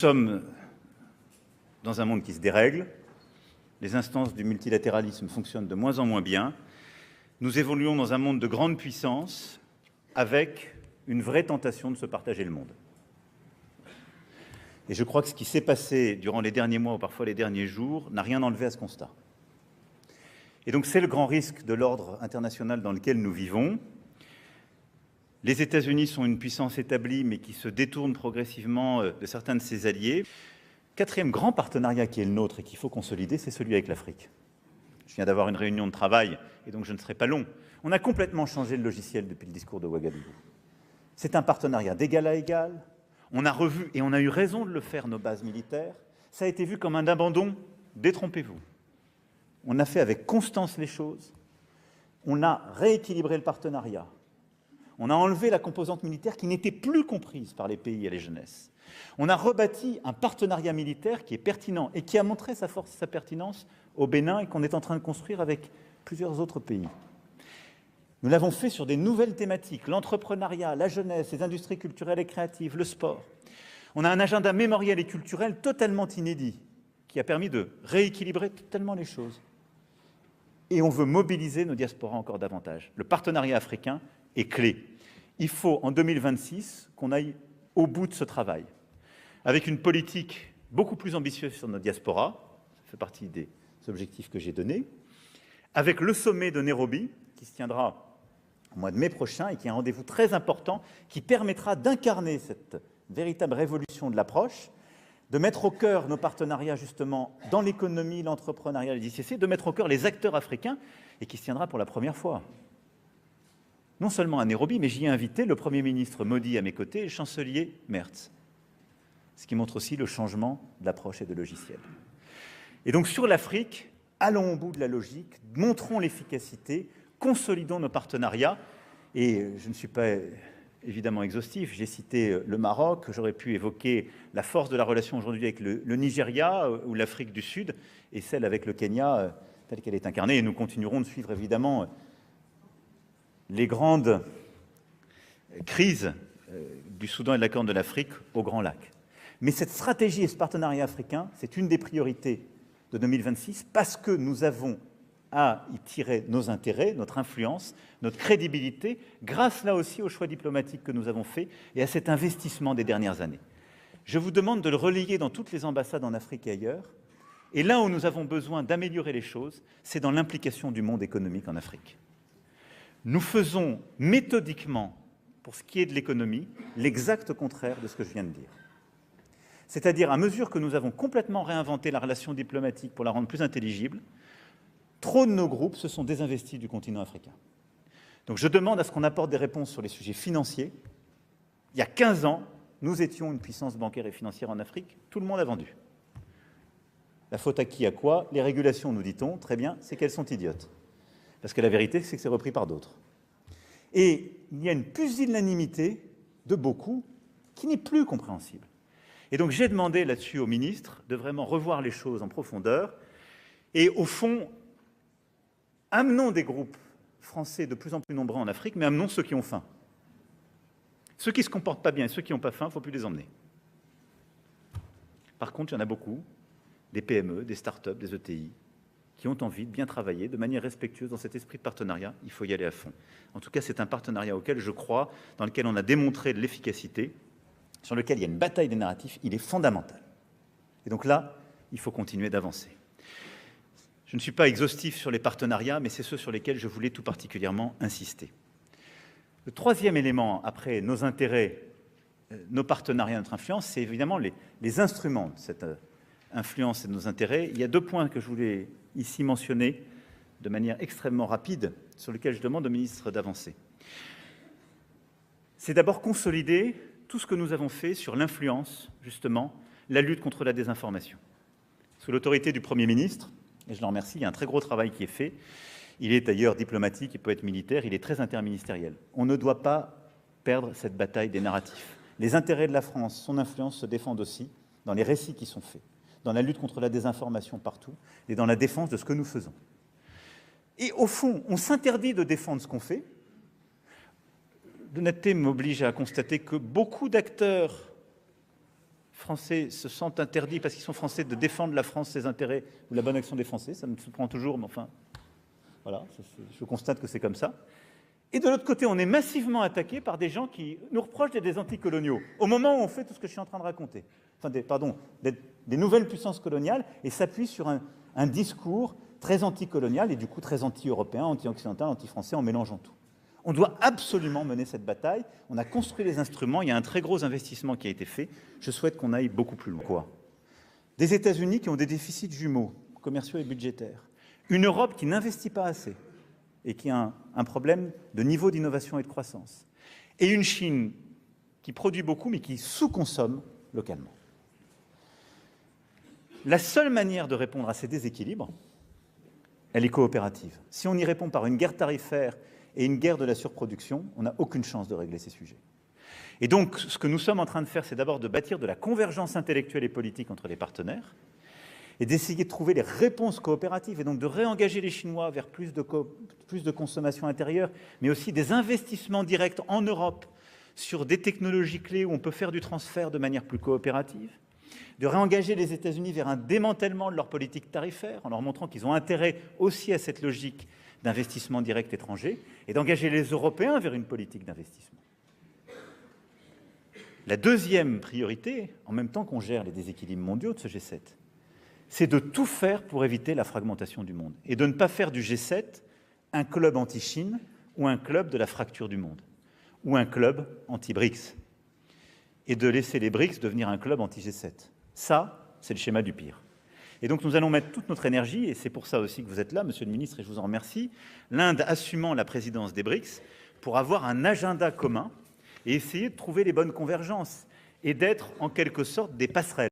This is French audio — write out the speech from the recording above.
Nous sommes dans un monde qui se dérègle, les instances du multilatéralisme fonctionnent de moins en moins bien, nous évoluons dans un monde de grande puissance avec une vraie tentation de se partager le monde. Et je crois que ce qui s'est passé durant les derniers mois ou parfois les derniers jours n'a rien enlevé à ce constat. Et donc c'est le grand risque de l'ordre international dans lequel nous vivons. Les États-Unis sont une puissance établie, mais qui se détourne progressivement de certains de ses alliés. Quatrième grand partenariat qui est le nôtre et qu'il faut consolider, c'est celui avec l'Afrique. Je viens d'avoir une réunion de travail, et donc je ne serai pas long. On a complètement changé le logiciel depuis le discours de Ouagadougou. C'est un partenariat d'égal à égal. On a revu, et on a eu raison de le faire, nos bases militaires. Ça a été vu comme un abandon. Détrompez-vous. On a fait avec constance les choses. On a rééquilibré le partenariat. On a enlevé la composante militaire qui n'était plus comprise par les pays et les jeunesses. On a rebâti un partenariat militaire qui est pertinent et qui a montré sa force et sa pertinence au Bénin et qu'on est en train de construire avec plusieurs autres pays. Nous l'avons fait sur des nouvelles thématiques, l'entrepreneuriat, la jeunesse, les industries culturelles et créatives, le sport. On a un agenda mémoriel et culturel totalement inédit qui a permis de rééquilibrer totalement les choses. Et on veut mobiliser nos diasporas encore davantage. Le partenariat africain est clé. Il faut, en 2026, qu'on aille au bout de ce travail, avec une politique beaucoup plus ambitieuse sur nos diasporas, ça fait partie des objectifs que j'ai donnés, avec le sommet de Nairobi, qui se tiendra au mois de mai prochain, et qui est un rendez-vous très important, qui permettra d'incarner cette véritable révolution de l'approche, de mettre au cœur nos partenariats, justement, dans l'économie, l'entrepreneuriat, les ICC, de mettre au cœur les acteurs africains, et qui se tiendra pour la première fois. Non seulement à Nairobi, mais j'y ai invité le Premier ministre Modi à mes côtés et le chancelier Merz. Ce qui montre aussi le changement de l'approche et de logiciel. Et donc sur l'Afrique, allons au bout de la logique, montrons l'efficacité, consolidons nos partenariats. Et je ne suis pas évidemment exhaustif, j'ai cité le Maroc, j'aurais pu évoquer la force de la relation aujourd'hui avec le Nigeria ou l'Afrique du Sud, et celle avec le Kenya, telle qu'elle est incarnée. Et nous continuerons de suivre évidemment les grandes crises du Soudan et de la Corne de l'Afrique au Grand Lac. Mais cette stratégie et ce partenariat africain, c'est une des priorités de 2026 parce que nous avons à y tirer nos intérêts, notre influence, notre crédibilité, grâce là aussi aux choix diplomatiques que nous avons faits et à cet investissement des dernières années. Je vous demande de le relayer dans toutes les ambassades en Afrique et ailleurs. Et là où nous avons besoin d'améliorer les choses, c'est dans l'implication du monde économique en Afrique. Nous faisons méthodiquement, pour ce qui est de l'économie, l'exact contraire de ce que je viens de dire. C'est-à-dire, à mesure que nous avons complètement réinventé la relation diplomatique pour la rendre plus intelligible, trop de nos groupes se sont désinvestis du continent africain. Donc je demande à ce qu'on apporte des réponses sur les sujets financiers. Il y a 15 ans, nous étions une puissance bancaire et financière en Afrique, tout le monde a vendu. La faute à qui, à quoi? Les régulations, nous dit-on, très bien, c'est qu'elles sont idiotes. Parce que la vérité, c'est que c'est repris par d'autres. Et il y a une pusillanimité de beaucoup qui n'est plus compréhensible. Et donc j'ai demandé là-dessus au ministre de vraiment revoir les choses en profondeur. Et au fond, amenons des groupes français de plus en plus nombreux en Afrique, mais amenons ceux qui ont faim. Ceux qui ne se comportent pas bien et ceux qui n'ont pas faim, il ne faut plus les emmener. Par contre, il y en a beaucoup, des PME, des start-up, des ETI, qui ont envie de bien travailler de manière respectueuse dans cet esprit de partenariat. Il faut y aller à fond. En tout cas, c'est un partenariat auquel je crois, dans lequel on a démontré de l'efficacité, sur lequel il y a une bataille des narratifs, il est fondamental. Et donc là, il faut continuer d'avancer. Je ne suis pas exhaustif sur les partenariats, mais c'est ceux sur lesquels je voulais tout particulièrement insister. Le troisième élément, après nos intérêts, nos partenariats, notre influence, c'est évidemment les instruments de cette influence et de nos intérêts. Il y a 2 points que je voulais ici mentionner de manière extrêmement rapide, sur lesquels je demande au ministre d'avancer. C'est d'abord consolider tout ce que nous avons fait sur l'influence, justement, la lutte contre la désinformation. Sous l'autorité du Premier ministre, et je le remercie, il y a un très gros travail qui est fait. Il est d'ailleurs diplomatique, il peut être militaire, il est très interministériel. On ne doit pas perdre cette bataille des narratifs. Les intérêts de la France, son influence se défendent aussi dans les récits qui sont faits, dans la lutte contre la désinformation partout et dans la défense de ce que nous faisons. Et au fond, on s'interdit de défendre ce qu'on fait. L'honnêteté m'oblige à constater que beaucoup d'acteurs Français se sentent interdits parce qu'ils sont Français de défendre la France, ses intérêts ou la bonne action des Français. Ça me surprend toujours, mais enfin, voilà, je constate que c'est comme ça. Et de l'autre côté, on est massivement attaqué par des gens qui nous reprochent d'être des anticoloniaux, au moment où on fait tout ce que je suis en train de raconter. Enfin, d'être des nouvelles puissances coloniales, et s'appuie sur un discours très anticolonial et du coup très anti-européen, anti-occidental, anti-français, en mélangeant tout. On doit absolument mener cette bataille. On a construit les instruments, il y a un très gros investissement qui a été fait. Je souhaite qu'on aille beaucoup plus loin. Quoi ? Des États-Unis qui ont des déficits jumeaux, commerciaux et budgétaires. Une Europe qui n'investit pas assez et qui a un problème de niveau d'innovation et de croissance. Et une Chine qui produit beaucoup mais qui sous-consomme localement. La seule manière de répondre à ces déséquilibres, elle est coopérative. Si on y répond par une guerre tarifaire et une guerre de la surproduction, on n'a aucune chance de régler ces sujets. Et donc, ce que nous sommes en train de faire, c'est d'abord de bâtir de la convergence intellectuelle et politique entre les partenaires et d'essayer de trouver les réponses coopératives et donc de réengager les Chinois vers plus de consommation intérieure, mais aussi des investissements directs en Europe sur des technologies clés où on peut faire du transfert de manière plus coopérative, de réengager les États-Unis vers un démantèlement de leur politique tarifaire en leur montrant qu'ils ont intérêt aussi à cette logique d'investissement direct étranger et d'engager les Européens vers une politique d'investissement. La deuxième priorité, en même temps qu'on gère les déséquilibres mondiaux de ce G7, c'est de tout faire pour éviter la fragmentation du monde et de ne pas faire du G7 un club anti-Chine ou un club de la fracture du monde ou un club anti-BRICS et de laisser les BRICS devenir un club anti-G7. Ça, c'est le schéma du pire. Et donc nous allons mettre toute notre énergie, et c'est pour ça aussi que vous êtes là, Monsieur le Ministre, et je vous en remercie, l'Inde assumant la présidence des BRICS, pour avoir un agenda commun et essayer de trouver les bonnes convergences et d'être en quelque sorte des passerelles.